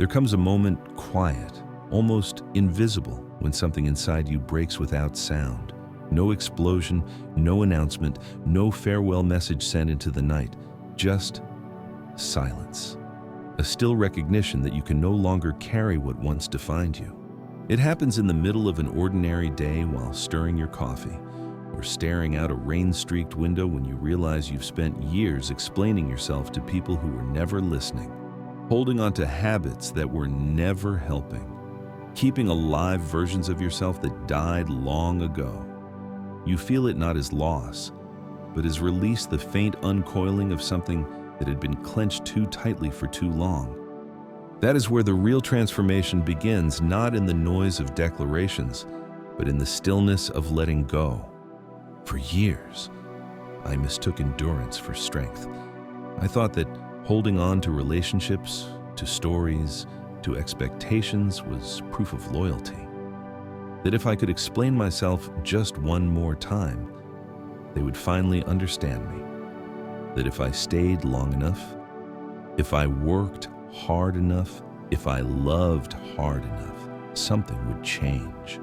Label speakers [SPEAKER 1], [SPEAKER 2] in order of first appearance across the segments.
[SPEAKER 1] There comes a moment quiet, almost invisible, when something inside you breaks without sound. No explosion, no announcement, no farewell message sent into the night, just silence. A still recognition that you can no longer carry what once defined you. It happens in the middle of an ordinary day while stirring your coffee, or staring out a rain-streaked window when you realize you've spent years explaining yourself to people who were never listening, holding on to habits that were never helping, keeping alive versions of yourself that died long ago. You feel it not as loss, but as release, the faint uncoiling of something that had been clenched too tightly for too long. That is where the real transformation begins, not in the noise of declarations, but in the stillness of letting go. For years, I mistook endurance for strength. I thought that holding on to relationships, to stories, to expectations was proof of loyalty. That if I could explain myself just one more time, they would finally understand me. That if I stayed long enough, if I worked hard enough, if I loved hard enough, something would change.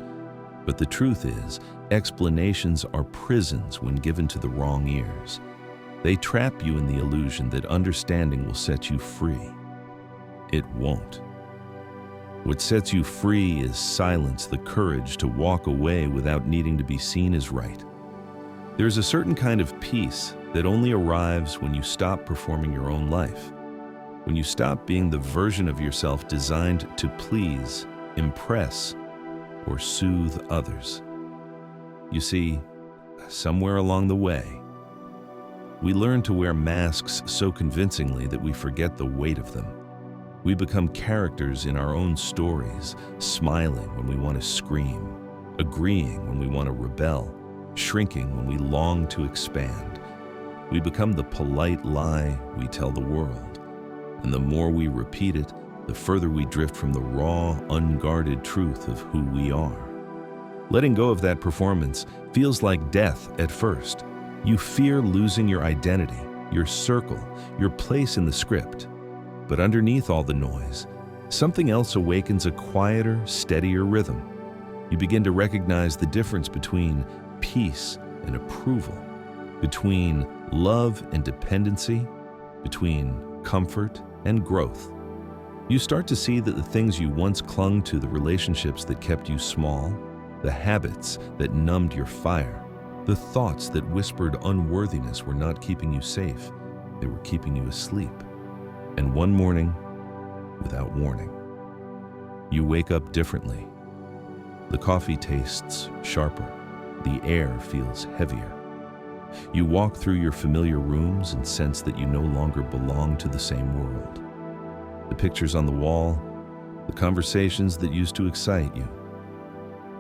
[SPEAKER 1] But the truth is, explanations are prisons when given to the wrong ears. They trap you in the illusion that understanding will set you free. It won't. What sets you free is silence, the courage to walk away without needing to be seen as right. There's a certain kind of peace that only arrives when you stop performing your own life, when you stop being the version of yourself designed to please, impress, or soothe others. You see, somewhere along the way, we learn to wear masks so convincingly that we forget the weight of them. We become characters in our own stories, smiling when we want to scream, agreeing when we want to rebel, shrinking when we long to expand. We become the polite lie we tell the world, and the more we repeat it, the further we drift from the raw, unguarded truth of who we are. Letting go of that performance feels like death at first. You fear losing your identity, your circle, your place in the script. But underneath all the noise, something else awakens, a quieter, steadier rhythm. You begin to recognize the difference between peace and approval, between love and dependency, between comfort and growth. You start to see that the things you once clung to, the relationships that kept you small, the habits that numbed your fire, the thoughts that whispered unworthiness, were not keeping you safe. They were keeping you asleep. And one morning, without warning, you wake up differently. The coffee tastes sharper. The air feels heavier. You walk through your familiar rooms and sense that you no longer belong to the same world. The pictures on the wall, the conversations that used to excite you,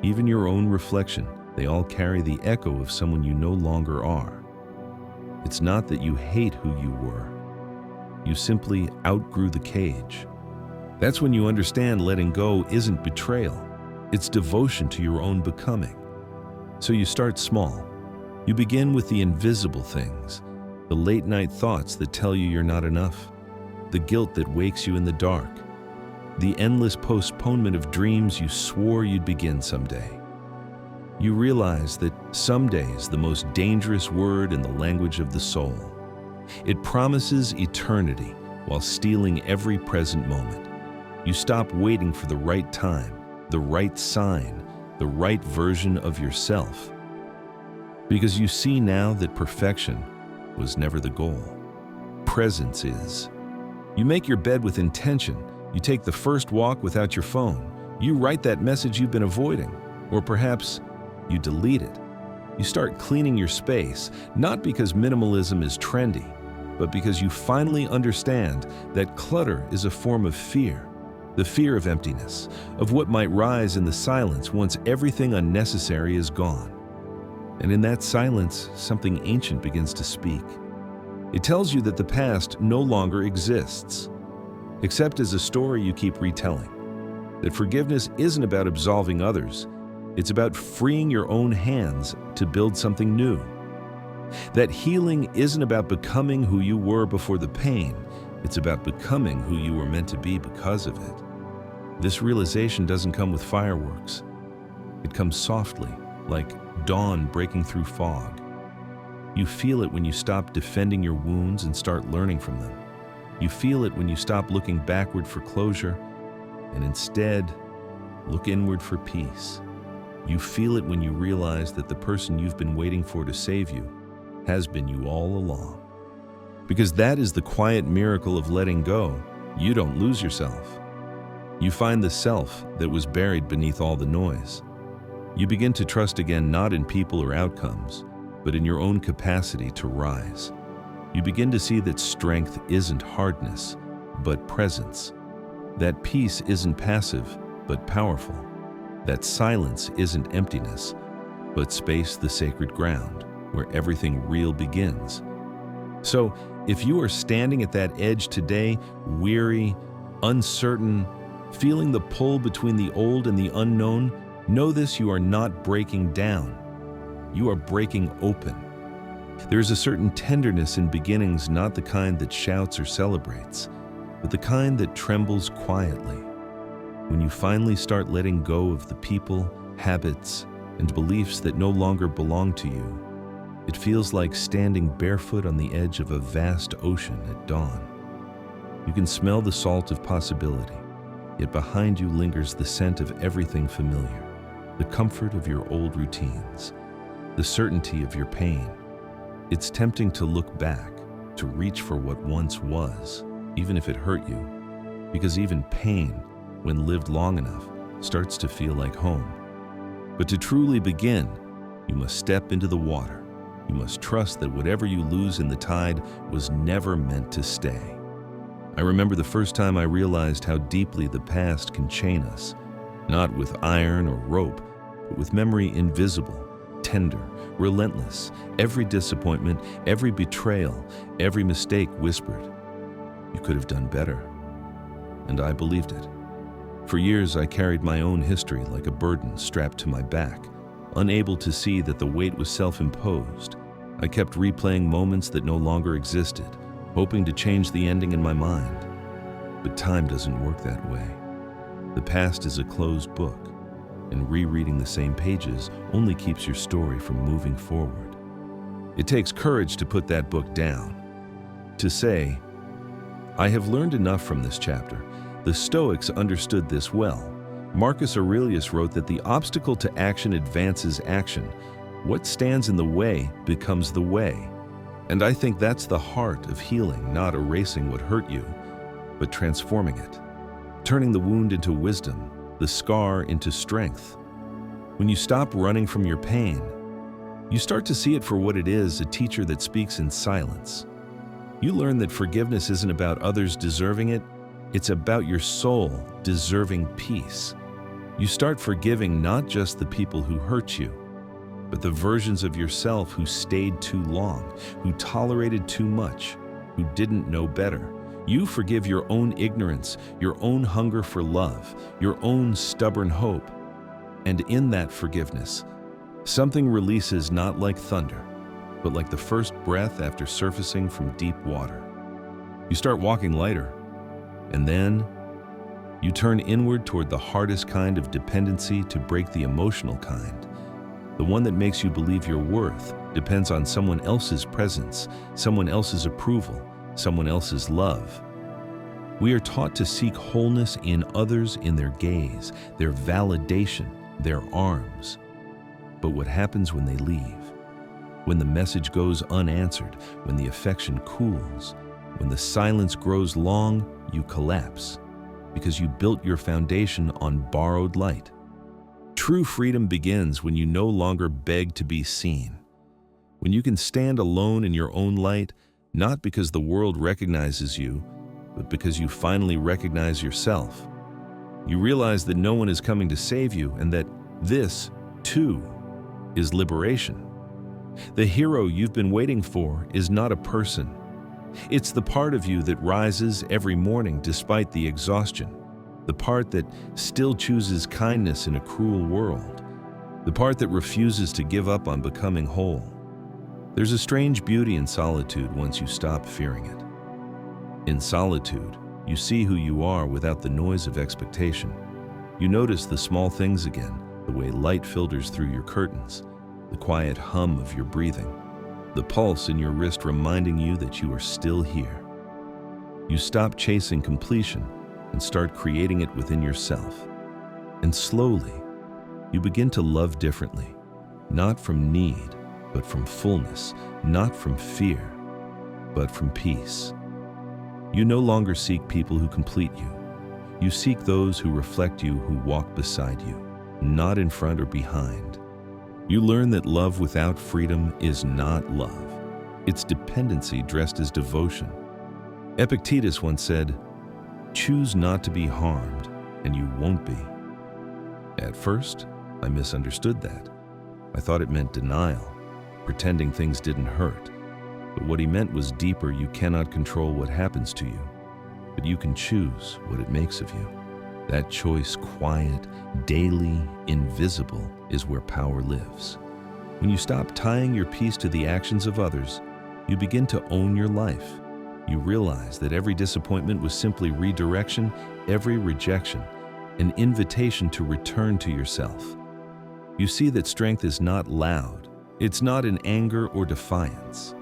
[SPEAKER 1] even your own reflection, they all carry the echo of someone you no longer are. It's not that you hate who you were. You simply outgrew the cage. That's when you understand letting go isn't betrayal. It's devotion to your own becoming. So you start small. You begin with the invisible things, the late-night thoughts that tell you you're not enough, the guilt that wakes you in the dark, the endless postponement of dreams you swore you'd begin someday. You realize that someday is the most dangerous word in the language of the soul. It promises eternity while stealing every present moment. You stop waiting for the right time, the right sign, the right version of yourself. Because you see now that perfection was never the goal. Presence is. You make your bed with intention. You take the first walk without your phone. You write that message you've been avoiding. Or perhaps you delete it. You start cleaning your space, not because minimalism is trendy, but because you finally understand that clutter is a form of fear. The fear of emptiness, of what might rise in the silence once everything unnecessary is gone. And in that silence, something ancient begins to speak. It tells you that the past no longer exists, except as a story you keep retelling. That forgiveness isn't about absolving others, it's about freeing your own hands to build something new. That healing isn't about becoming who you were before the pain, it's about becoming who you were meant to be because of it. This realization doesn't come with fireworks. It comes softly, like dawn breaking through fog. You feel it when you stop defending your wounds and start learning from them. You feel it when you stop looking backward for closure and instead look inward for peace. You feel it when you realize that the person you've been waiting for to save you has been you all along. Because that is the quiet miracle of letting go. You don't lose yourself. You find the self that was buried beneath all the noise. You begin to trust again not in people or outcomes, but in your own capacity to rise. You begin to see that strength isn't hardness, but presence. That peace isn't passive, but powerful. That silence isn't emptiness, but space, the sacred ground, where everything real begins. So, if you are standing at that edge today, weary, uncertain, feeling the pull between the old and the unknown, know this: you are not breaking down. You are breaking open. There is a certain tenderness in beginnings, not the kind that shouts or celebrates, but the kind that trembles quietly. When you finally start letting go of the people, habits, and beliefs that no longer belong to you, it feels like standing barefoot on the edge of a vast ocean at dawn. You can smell the salt of possibility, yet behind you lingers the scent of everything familiar, the comfort of your old routines, the certainty of your pain. It's tempting to look back, to reach for what once was, even if it hurt you, because even pain, when lived long enough, starts to feel like home. But to truly begin, you must step into the water. You must trust that whatever you lose in the tide was never meant to stay. I remember the first time I realized how deeply the past can chain us, not with iron or rope, but with memory invisible, tender, relentless. Every disappointment, every betrayal, every mistake whispered, "You could have done better." And I believed it. For years, I carried my own history like a burden strapped to my back, unable to see that the weight was self-imposed. I kept replaying moments that no longer existed, hoping to change the ending in my mind. But time doesn't work that way. The past is a closed book, and rereading the same pages only keeps your story from moving forward. It takes courage to put that book down, to say, "I have learned enough from this chapter." The Stoics understood this well. Marcus Aurelius wrote that the obstacle to action advances action. What stands in the way becomes the way. And I think that's the heart of healing, not erasing what hurt you, but transforming it, turning the wound into wisdom, the scar into strength. When you stop running from your pain, you start to see it for what it is, a teacher that speaks in silence. You learn that forgiveness isn't about others deserving it, it's about your soul deserving peace. You start forgiving not just the people who hurt you, but the versions of yourself who stayed too long, who tolerated too much, who didn't know better. You forgive your own ignorance, your own hunger for love, your own stubborn hope. And in that forgiveness, something releases not like thunder, but like the first breath after surfacing from deep water. You start walking lighter, and then you turn inward toward the hardest kind of dependency to break the emotional kind, the one that makes you believe your worth depends on someone else's presence, someone else's approval, someone else's love. We are taught to seek wholeness in others, in their gaze, their validation, their arms. But what happens when they leave? When the message goes unanswered, when the affection cools, when the silence grows long, you collapse because you built your foundation on borrowed light. True freedom begins when you no longer beg to be seen, when you can stand alone in your own light, not because the world recognizes you, but because you finally recognize yourself. You realize that no one is coming to save you and that this, too, is liberation. The hero you've been waiting for is not a person. It's the part of you that rises every morning despite the exhaustion, the part that still chooses kindness in a cruel world, the part that refuses to give up on becoming whole. There's a strange beauty in solitude once you stop fearing it. In solitude, you see who you are without the noise of expectation. You notice the small things again, the way light filters through your curtains, the quiet hum of your breathing, the pulse in your wrist reminding you that you are still here. You stop chasing completion and start creating it within yourself. And slowly, you begin to love differently, not from need, but from fullness, not from fear, but from peace. You no longer seek people who complete you. You seek those who reflect you, who walk beside you, not in front or behind. You learn that love without freedom is not love. It's dependency dressed as devotion. Epictetus once said, "Choose not to be harmed, and you won't be." At first, I misunderstood that. I thought it meant denial, pretending things didn't hurt. But what he meant was deeper. You cannot control what happens to you, but you can choose what it makes of you. That choice, quiet, daily, invisible, is where power lives. When you stop tying your peace to the actions of others, you begin to own your life. You realize that every disappointment was simply redirection, every rejection, an invitation to return to yourself. You see that strength is not loud. It's not in anger or defiance.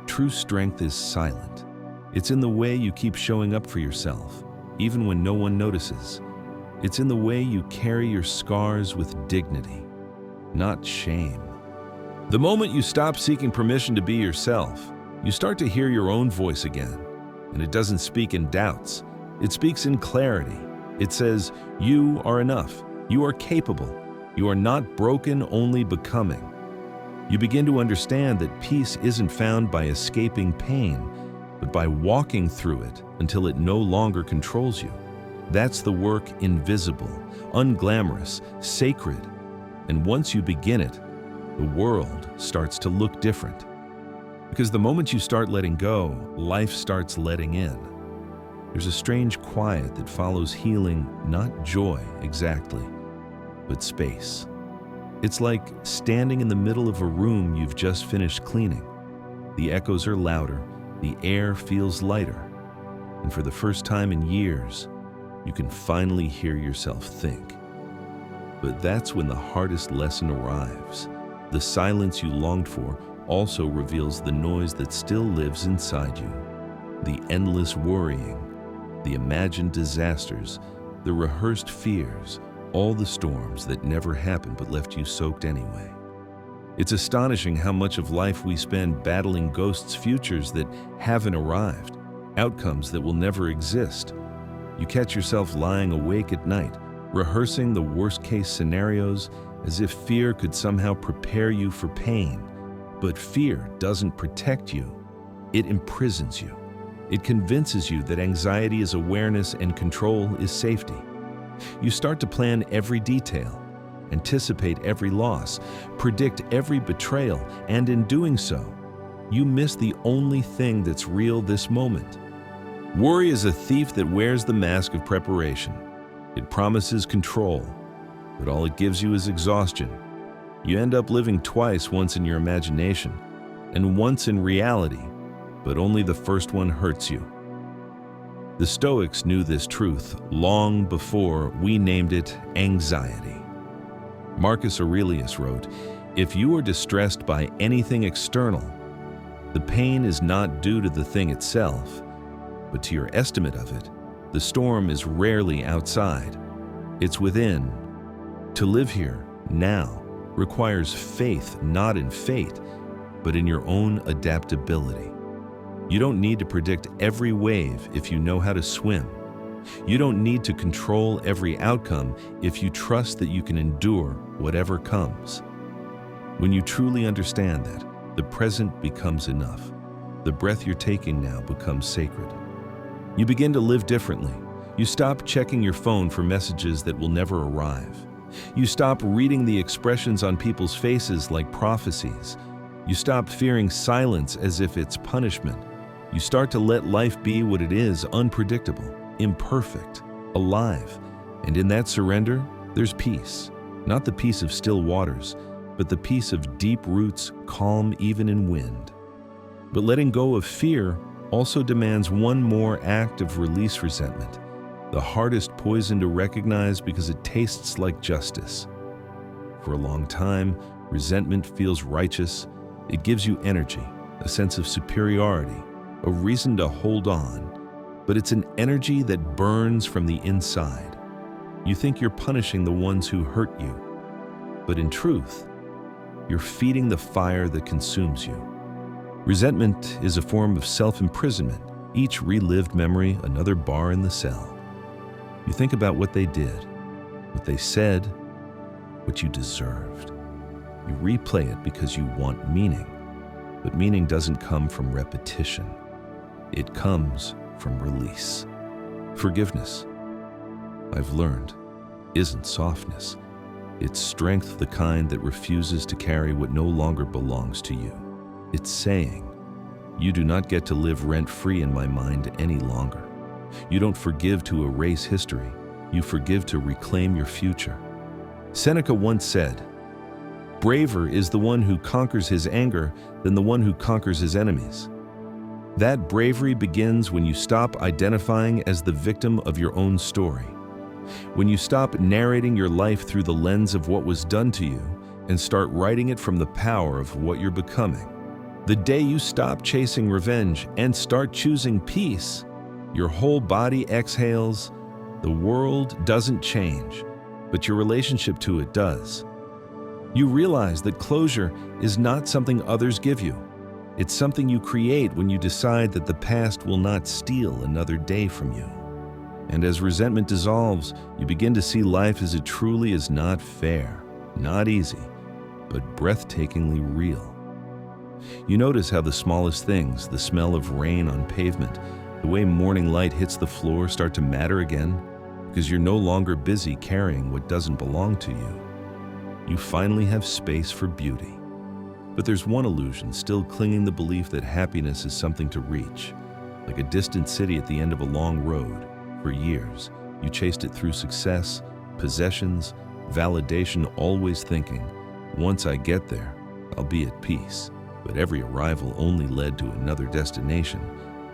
[SPEAKER 1] True strength is silent. It's in the way you keep showing up for yourself, even when no one notices. It's in the way you carry your scars with dignity, not shame. The moment you stop seeking permission to be yourself, you start to hear your own voice again. And it doesn't speak in doubts. It speaks in clarity. It says, you are enough. You are capable. You are not broken, only becoming. You begin to understand that peace isn't found by escaping pain, but by walking through it until it no longer controls you. That's the work invisible, unglamorous, sacred. And once you begin it, the world starts to look different. Because the moment you start letting go, life starts letting in. There's a strange quiet that follows healing, not joy exactly, but space. It's like standing in the middle of a room you've just finished cleaning. The echoes are louder, the air feels lighter, and for the first time in years, you can finally hear yourself think. But that's when the hardest lesson arrives. The silence you longed for also reveals the noise that still lives inside you. The endless worrying, the imagined disasters, the rehearsed fears, all the storms that never happened but left you soaked anyway. It's astonishing how much of life we spend battling ghosts, futures that haven't arrived, outcomes that will never exist. You catch yourself lying awake at night, rehearsing the worst-case scenarios as if fear could somehow prepare you for pain. But fear doesn't protect you. It imprisons you. It convinces you that anxiety is awareness and control is safety. You start to plan every detail, anticipate every loss, predict every betrayal, and in doing so, you miss the only thing that's real this moment. Worry is a thief that wears the mask of preparation. It promises control, but all it gives you is exhaustion. You end up living twice, once in your imagination and once in reality, but only the first one hurts you. The Stoics knew this truth long before we named it anxiety. Marcus Aurelius wrote, "If you are distressed by anything external, the pain is not due to the thing itself, but to your estimate of it. The storm is rarely outside. It's within. To live here, now, requires faith not in fate, but in your own adaptability. You don't need to predict every wave if you know how to swim. You don't need to control every outcome if you trust that you can endure whatever comes. When you truly understand that, the present becomes enough. The breath you're taking now becomes sacred. You begin to live differently. You stop checking your phone for messages that will never arrive. You stop reading the expressions on people's faces like prophecies. You stop fearing silence as if it's punishment. You start to let life be what it is, unpredictable, imperfect, alive. And in that surrender, there's peace. Not the peace of still waters, but the peace of deep roots, calm even in wind. But letting go of fear also demands one more act of release: resentment. the hardest poison to recognize because it tastes like justice. For a long time, resentment feels righteous. It gives you energy, a sense of superiority, a reason to hold on. But it's an energy that burns from the inside. You think you're punishing the ones who hurt you, but in truth, you're feeding the fire that consumes you. Resentment is a form of self-imprisonment, each relived memory another bar in the cell. You think about what they did, what they said, what you deserved. You replay it because you want meaning, but meaning doesn't come from repetition. It comes from release. Forgiveness, I've learned, isn't softness. It's strength, the kind that refuses to carry what no longer belongs to you. It's saying, you do not get to live rent-free in my mind any longer. You don't forgive to erase history. You forgive to reclaim your future. Seneca once said, "Braver is the one who conquers his anger than the one who conquers his enemies." That bravery begins when you stop identifying as the victim of your own story. When you stop narrating your life through the lens of what was done to you and start writing it from the power of what you're becoming. The day you stop chasing revenge and start choosing peace, your whole body exhales. The world doesn't change, but your relationship to it does. You realize that closure is not something others give you. It's something you create when you decide that the past will not steal another day from you. And as resentment dissolves, you begin to see life as it truly is, not fair, not easy, but breathtakingly real. You notice how the smallest things, the smell of rain on pavement, the way morning light hits the floor, start to matter again, because you're no longer busy carrying what doesn't belong to you. You finally have space for beauty. But there's one illusion still clinging, the belief that happiness is something to reach, like a distant city at the end of a long road. For years, you chased it through success, possessions, validation, always thinking, once I get there, I'll be at peace. But every arrival only led to another destination.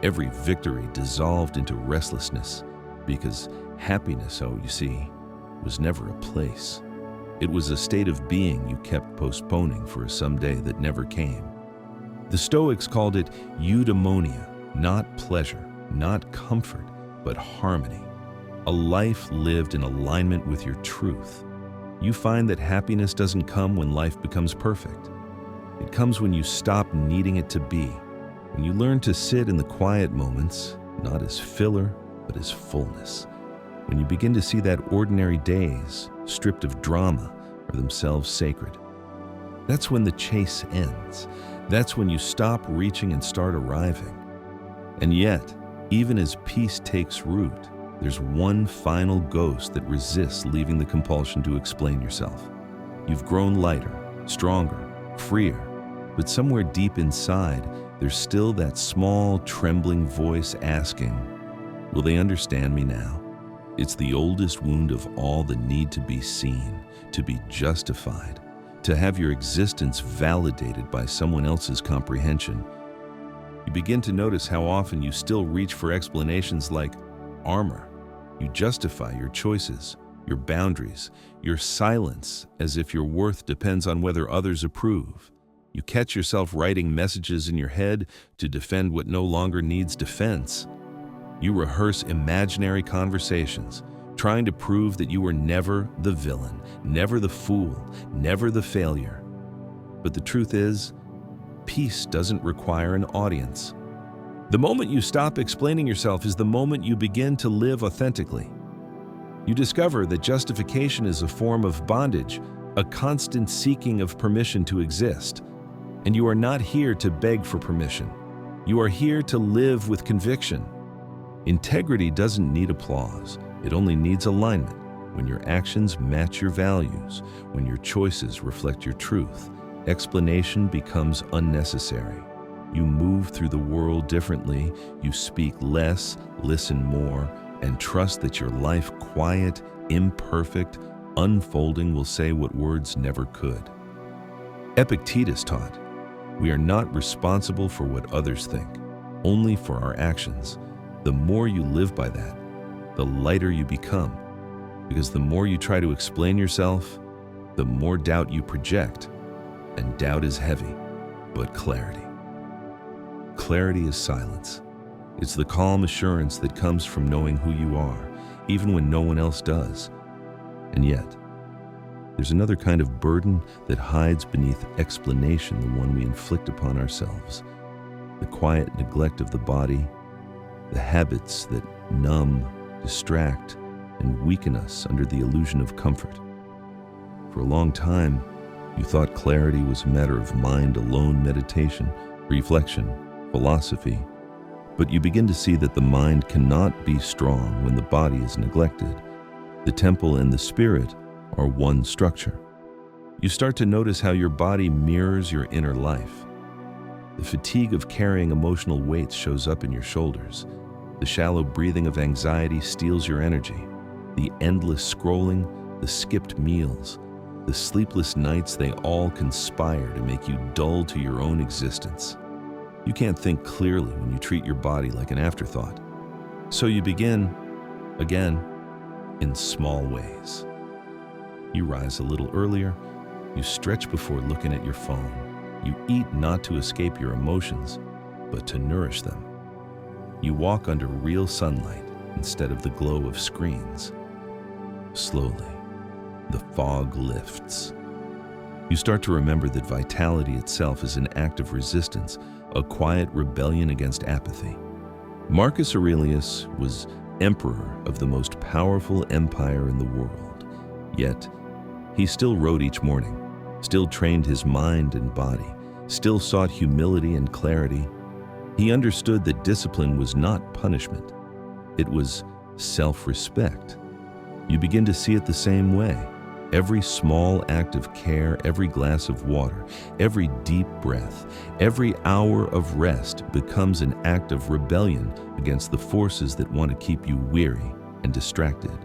[SPEAKER 1] Every victory dissolved into restlessness, because happiness, oh, you see, was never a place. It was a state of being you kept postponing for a someday that never came. The Stoics called it eudaimonia, not pleasure, not comfort, but harmony. A life lived in alignment with your truth. You find that happiness doesn't come when life becomes perfect. It comes when you stop needing it to be, when you learn to sit in the quiet moments, not as filler, but as fullness. When you begin to see that ordinary days, stripped of drama, are themselves sacred. That's when the chase ends. That's when you stop reaching and start arriving. And yet, even as peace takes root, there's one final ghost that resists leaving the compulsion to explain yourself. You've grown lighter, stronger, freer, but somewhere deep inside, there's still that small, trembling voice asking, will they understand me now? It's the oldest wound of all, the need to be seen, to be justified, to have your existence validated by someone else's comprehension. You begin to notice how often you still reach for explanations like armor. You justify your choices, your boundaries, your silence, as if your worth depends on whether others approve. You catch yourself writing messages in your head to defend what no longer needs defense. You rehearse imaginary conversations, trying to prove that you were never the villain, never the fool, never the failure. But the truth is, peace doesn't require an audience. The moment you stop explaining yourself is the moment you begin to live authentically. You discover that justification is a form of bondage, a constant seeking of permission to exist. And you are not here to beg for permission. You are here to live with conviction. Integrity doesn't need applause. It only needs alignment. When your actions match your values, when your choices reflect your truth, explanation becomes unnecessary. You move through the world differently. You speak less, listen more, and trust that your life, quiet, imperfect, unfolding, will say what words never could. Epictetus taught, we are not responsible for what others think, only for our actions. The more you live by that, the lighter you become. Because the more you try to explain yourself, the more doubt you project. And doubt is heavy, but clarity. Clarity is silence. It's the calm assurance that comes from knowing who you are, even when no one else does. And yet, there's another kind of burden that hides beneath explanation, the one we inflict upon ourselves. The quiet neglect of the body, the habits that numb, distract, and weaken us under the illusion of comfort. For a long time, you thought clarity was a matter of mind-alone meditation, reflection, philosophy. But you begin to see that the mind cannot be strong when the body is neglected. The temple and the spirit are one structure. You start to notice how your body mirrors your inner life. The fatigue of carrying emotional weights shows up in your shoulders. The shallow breathing of anxiety steals your energy. The endless scrolling, the skipped meals, the sleepless nights, they all conspire to make you dull to your own existence. You can't think clearly when you treat your body like an afterthought. So you begin, again, in small ways. You rise a little earlier, you stretch before looking at your phone. You eat not to escape your emotions, but to nourish them. You walk under real sunlight instead of the glow of screens. Slowly, the fog lifts. You start to remember that vitality itself is an act of resistance, a quiet rebellion against apathy. Marcus Aurelius was emperor of the most powerful empire in the world. Yet, he still wrote each morning, still trained his mind and body, still sought humility and clarity. He understood that discipline was not punishment. It was self-respect. You begin to see it the same way. Every small act of care, every glass of water, every deep breath, every hour of rest becomes an act of rebellion against the forces that want to keep you weary and distracted.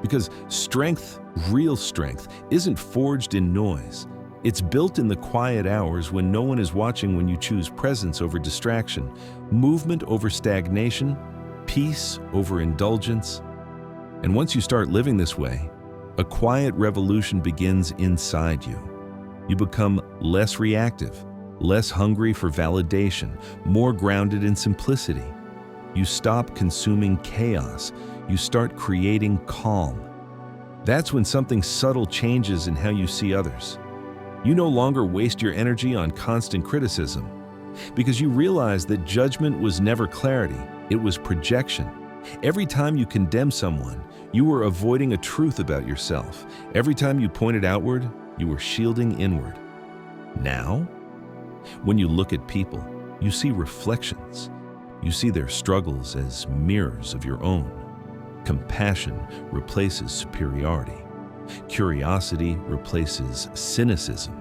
[SPEAKER 1] Because strength, real strength, isn't forged in noise. It's built in the quiet hours when no one is watching, when you choose presence over distraction, movement over stagnation, peace over indulgence. And once you start living this way, a quiet revolution begins inside you. You become less reactive, less hungry for validation, more grounded in simplicity. You stop consuming chaos. You start creating calm. That's when something subtle changes in how you see others. You no longer waste your energy on constant criticism, because you realize that judgment was never clarity, it was projection. Every time you condemn someone, you were avoiding a truth about yourself. Every time you pointed outward, you were shielding inward. Now, when you look at people, you see reflections. You see their struggles as mirrors of your own. Compassion replaces superiority. Curiosity replaces cynicism.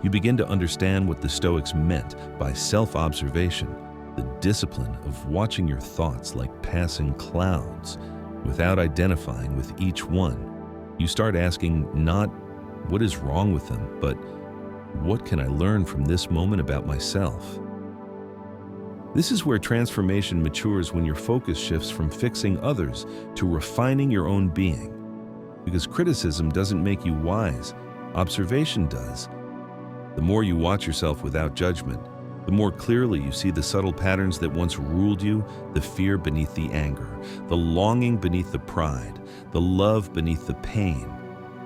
[SPEAKER 1] You begin to understand what the Stoics meant by self-observation, the discipline of watching your thoughts like passing clouds without identifying with each one. You start asking not what is wrong with them, but what can I learn from this moment about myself? This is where transformation matures, when your focus shifts from fixing others to refining your own being. Because criticism doesn't make you wise, observation does. The more you watch yourself without judgment, the more clearly you see the subtle patterns that once ruled you, the fear beneath the anger, the longing beneath the pride, the love beneath the pain.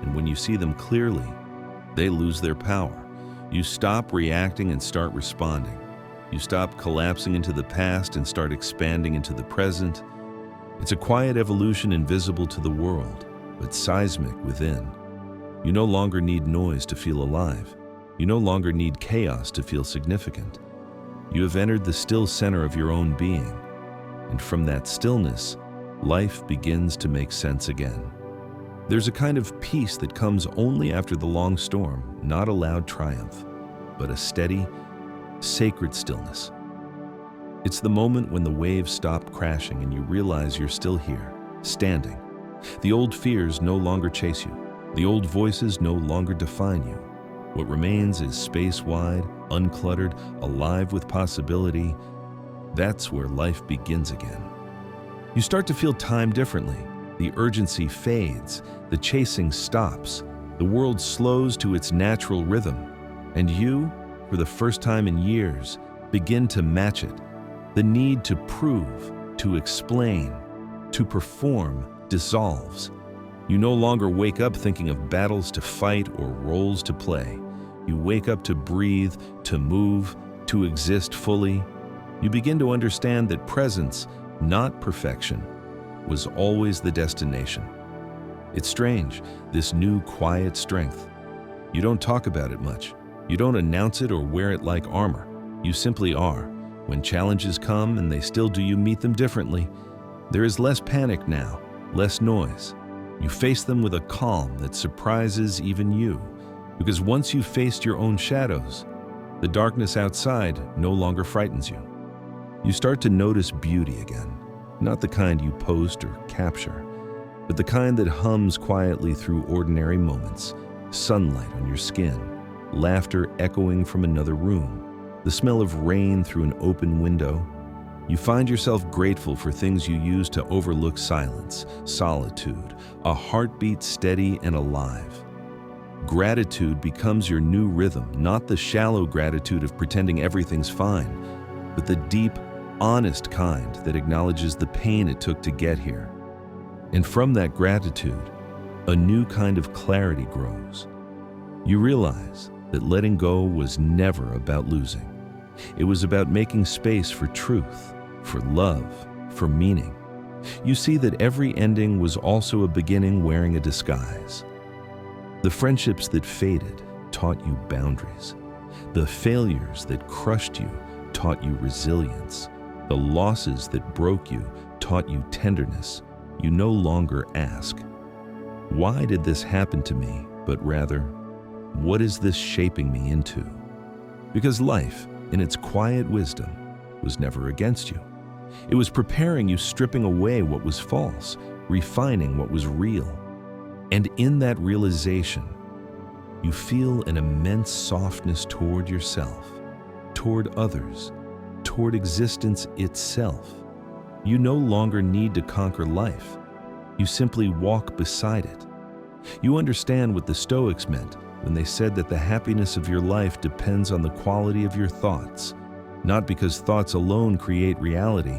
[SPEAKER 1] And when you see them clearly, they lose their power. You stop reacting and start responding. You stop collapsing into the past and start expanding into the present. It's a quiet evolution invisible to the world, but seismic within. You no longer need noise to feel alive. You no longer need chaos to feel significant. You have entered the still center of your own being, and from that stillness, life begins to make sense again. There's a kind of peace that comes only after the long storm, not a loud triumph, but a steady, sacred stillness. It's the moment when the waves stop crashing and you realize you're still here, standing. The old fears no longer chase you. The old voices no longer define you. What remains is space-wide, uncluttered, alive with possibility. That's where life begins again. You start to feel time differently. The urgency fades, the chasing stops, the world slows to its natural rhythm, and you, for the first time in years, begin to match it. The need to prove, to explain, to perform dissolves. You no longer wake up thinking of battles to fight or roles to play. You wake up to breathe, to move, to exist fully. You begin to understand that presence, not perfection, was always the destination. It's strange, this new quiet strength. You don't talk about it much. You don't announce it or wear it like armor. You simply are. When challenges come and they still do, you meet them differently. There is less panic now, less noise. You face them with a calm that surprises even you. Because once you've faced your own shadows, the darkness outside no longer frightens you. You start to notice beauty again, not the kind you post or capture, but the kind that hums quietly through ordinary moments. Sunlight on your skin, laughter echoing from another room, the smell of rain through an open window. You find yourself grateful for things you used to overlook: silence, solitude, a heartbeat steady and alive. Gratitude becomes your new rhythm, not the shallow gratitude of pretending everything's fine, but the deep, honest kind that acknowledges the pain it took to get here. And from that gratitude, a new kind of clarity grows. You realize that letting go was never about losing. It was about making space for truth, for love, for meaning. You see that every ending was also a beginning wearing a disguise. The friendships that faded taught you boundaries. The failures that crushed you taught you resilience. The losses that broke you taught you tenderness. You no longer ask, "Why did this happen to me?" but rather, "What is this shaping me into?" Because life, in its quiet wisdom, was never against you. It was preparing you, stripping away what was false, refining what was real. And in that realization, you feel an immense softness toward yourself, toward others, toward existence itself. You no longer need to conquer life. You simply walk beside it. You understand what the Stoics meant when they said that the happiness of your life depends on the quality of your thoughts, not because thoughts alone create reality,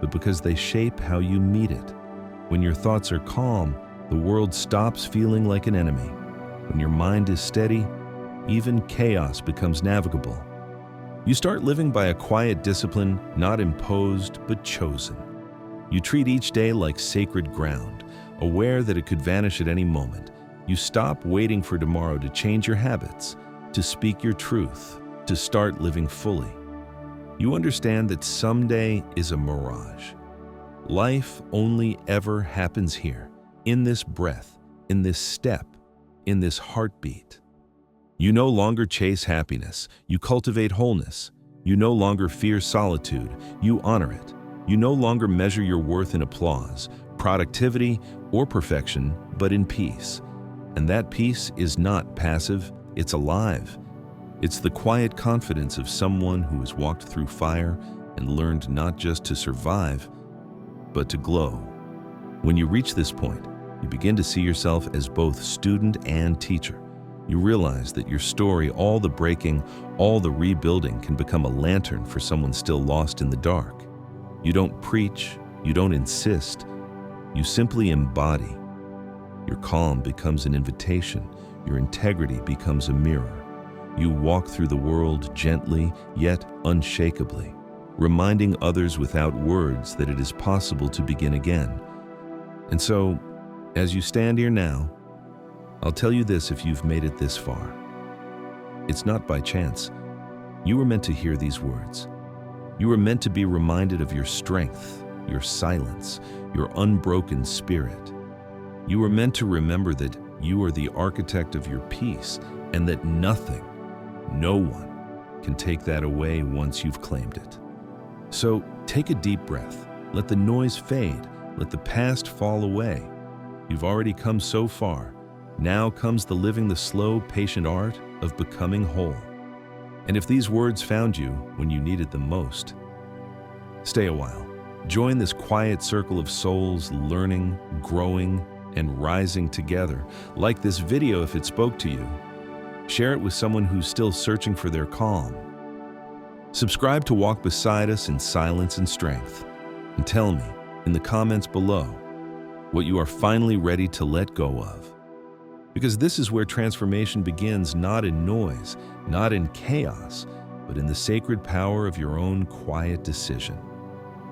[SPEAKER 1] but because they shape how you meet it. When your thoughts are calm, the world stops feeling like an enemy. When your mind is steady, even chaos becomes navigable. You start living by a quiet discipline, not imposed, but chosen. You treat each day like sacred ground, aware that it could vanish at any moment. You stop waiting for tomorrow to change your habits, to speak your truth, to start living fully. You understand that someday is a mirage. Life only ever happens here, in this breath, in this step, in this heartbeat. You no longer chase happiness, you cultivate wholeness. You no longer fear solitude, you honor it. You no longer measure your worth in applause, productivity, or perfection, but in peace. And that peace is not passive, it's alive. It's the quiet confidence of someone who has walked through fire and learned not just to survive, but to glow. When you reach this point, you begin to see yourself as both student and teacher. You realize that your story, all the breaking, all the rebuilding, can become a lantern for someone still lost in the dark. You don't preach, you don't insist, you simply embody. Your calm becomes an invitation, your integrity becomes a mirror. You walk through the world gently, yet unshakably, reminding others without words that it is possible to begin again. And so, as you stand here now, I'll tell you this: if you've made it this far, it's not by chance. You were meant to hear these words. You were meant to be reminded of your strength, your silence, your unbroken spirit. You were meant to remember that you are the architect of your peace, and that nothing, no one, can take that away once you've claimed it. So take a deep breath. Let the noise fade. Let the past fall away. You've already come so far. Now comes the living the slow, patient art of becoming whole. And if these words found you when you needed them most, stay a while. Join this quiet circle of souls learning, growing, and rising together. Like this video if it spoke to you. Share it with someone who's still searching for their calm. Subscribe to walk beside us in silence and strength. And tell me, in the comments below, what you are finally ready to let go of. Because this is where transformation begins, not in noise, not in chaos, but in the sacred power of your own quiet decision.